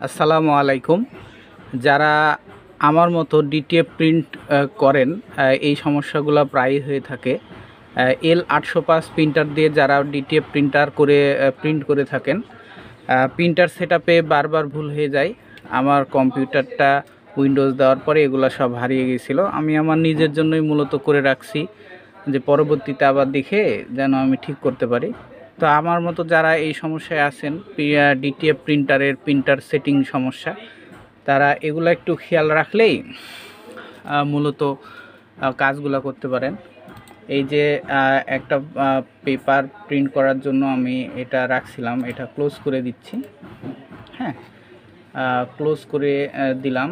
আসসালামু আলাইকুম। যারা আমার মতো ডিটিএফ প্রিন্ট করেন, এই সমস্যাগুলো প্রায়ই হয়ে থাকে। L805 প্রিন্টার দিয়ে যারা ডিটিএফ প্রিন্ট করে থাকেন, প্রিন্টার সেটআপে বারবার ভুল হয়ে যায়। আমার কম্পিউটারটা উইন্ডোজ দেওয়ার পরে এগুলো সব হারিয়ে গিয়েছিল। আমি আমার নিজের জন্যই মূলত করে রাখছি, যে পরবর্তীতে আবার দেখে যেন আমি ঠিক করতে পারি। তো আমার মতো যারা এই সমস্যায় আছেন, ডিটিএফ প্রিন্টার সেটিং সমস্যা, তারা এগুলো একটু খেয়াল রাখলেই মূলত কাজগুলো করতে পারেন। এই যে একটা পেপার প্রিন্ট করার জন্য আমি এটা রাখছিলাম, এটা ক্লোজ করে দিচ্ছি। হ্যাঁ, ক্লোজ করে দিলাম।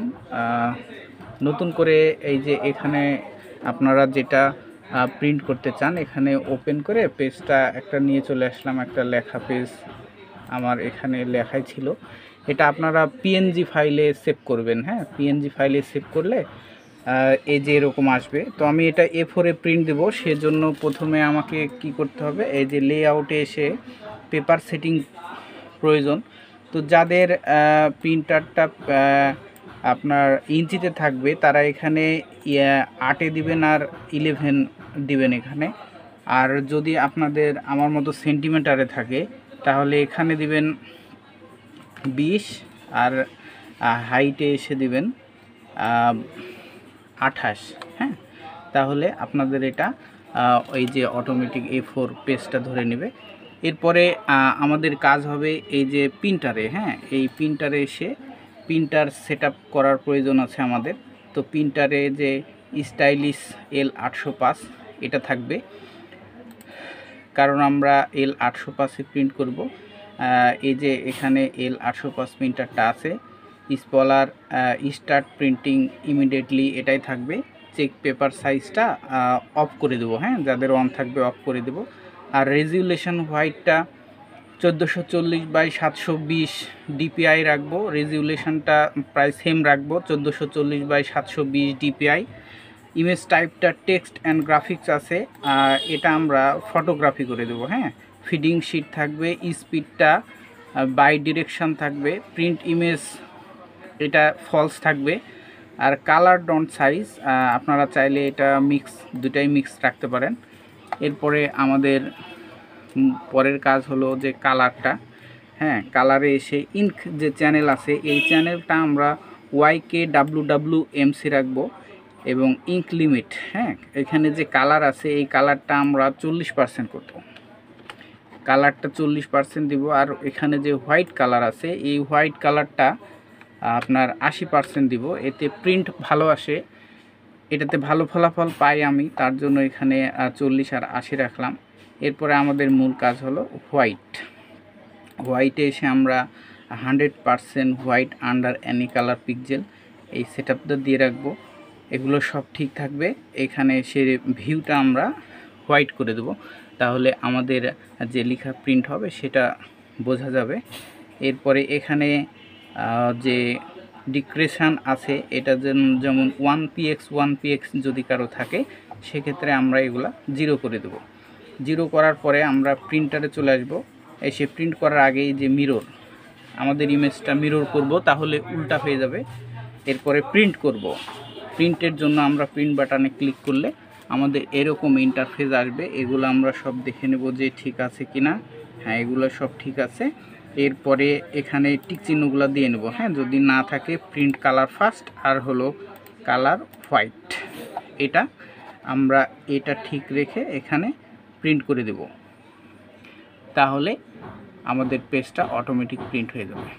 নতুন করে এই যে এখানে আপনারা যেটা প্রিন্ট করতে চান, এখানে ওপেন করে পেজটা একটা নিয়ে চলে আসলাম। একটা লেখা পেজ আমার এখানে লেখাই ছিল, এটা আপনারা পিএনজি ফাইলে সেভ করবেন। হ্যাঁ, পিএনজি ফাইলে সেভ করলে এই যে এরকম আসবে। তো আমি এটা A4 প্রিন্ট দেবো, সেজন্য প্রথমে আমাকে কি করতে হবে, এই যে লেআউটে এসে পেপার সেটিং প্রয়োজন। তো যাদের প্রিন্টারটা আপনার ইঞ্চিতে থাকবে, তারা এখানে 8 দিবেন আর 11 দিবেন এখানে। আর যদি আপনাদের আমার মতো সেন্টিমিটারে থাকে, তাহলে এখানে দিবেন 20 আর হাইটে এসে দিবেন 28। হ্যাঁ, তাহলে আপনাদের এটা ওই যে অটোমেটিক A4 পেজটা ধরে নেবে। এরপরে আমাদের কাজ হবে এই যে প্রিন্টারে। হ্যাঁ, এই প্রিন্টারে এসে প্রিন্টার সেটআপ করার প্রয়োজন আছে আমাদের। তো প্রিন্টারে যে স্টাইলিশ L805 এটা থাকবে, কারণ আমরা L805 প্রিন্ট করব। এই যে এখানে L805 প্রিন্টারটা আছে, স্পলার স্টার্ট প্রিন্টিং ইমিডিয়েটলি এটাই থাকবে। চেক পেপার সাইজটা অফ করে দেবো। হ্যাঁ, যাদের অন থাকবে অফ করে দেব। আর রেজুলেশন হোয়াইটটা 1440x720 ডিপিআই রাখবো। রেজুলেশনটা প্রায় সেম রাখবো, 1440x720 ডিপিআই। ইমেজ টাইপটা টেক্সট অ্যান্ড গ্রাফিক্স আছে, এটা আমরা ফটোগ্রাফি করে দেবো। হ্যাঁ, ফিডিং শিট থাকবে, স্পিডটা বাই ডিরেকশন থাকবে, প্রিন্ট ইমেজ এটা ফলস থাকবে। আর কালার ডন্ট সাইজ আপনারা চাইলে এটা দুটাই মিক্স রাখতে পারেন। এরপরে আমাদের পরের কাজ হলো যে কালারটা। হ্যাঁ, কালারে এসে ইঙ্ক যে চ্যানেল আছে, এই চ্যানেলটা আমরা YKWWMC রাখবো এবং ইঙ্ক লিমিট। হ্যাঁ, এখানে যে কালার আছে, এই কালারটা আমরা 40% করব, কালারটা 40% দিব। আর এখানে যে হোয়াইট কালার আছে, এই হোয়াইট কালারটা আপনার 80% দিব। এতে প্রিন্ট ভালো আসে, এটাতে ভালো ফলাফল পাই আমি, তার জন্য এখানে 40 আর 80 রাখলাম। এরপরে আমাদের মূল কাজ হলো হোয়াইটে এসে আমরা 100% white under any colour pixel এই সেটআপটা দিয়ে রাখবো। এগুলো সব ঠিক থাকবে। এখানে এসে ভিউটা আমরা হোয়াইট করে দেব, তাহলে আমাদের যে লেখা প্রিন্ট হবে সেটা বোঝা যাবে। এরপরে এখানে যে ডিক্রেশন আছে, এটা যেমন 1px যদি কারো থাকে, সেক্ষেত্রে আমরা এগুলা 0 করে দেব। 0 করার পরে আমরা প্রিন্টারে চলে আসব। এসে প্রিন্ট করার আগেই যে মিরর, আমাদের ইমেজটা মিরর করব, তাহলে উল্টা হয়ে যাবে। এরপরে প্রিন্ট করব। প্রিন্টের জন্য আমরা প্রিন্ট বাটনে ক্লিক করলে আমাদের এরকম ইন্টারফেস আসবে। এগুলো আমরা সব দেখে নেব যে ঠিক আছে কিনা। হ্যাঁ, এগুলো সব ঠিক আছে। এরপরে এখানে টিক চিহ্নগুলো দিয়ে নেব। হ্যাঁ, যদি না থাকে প্রিন্ট কালার ফার্স্ট আর হলো কালার হোয়াইট, এটা ঠিক রেখে এখানে প্রিন্ট করে দেব, তাহলে আমাদের পেজটা অটোমেটিক প্রিন্ট হয়ে যাবে।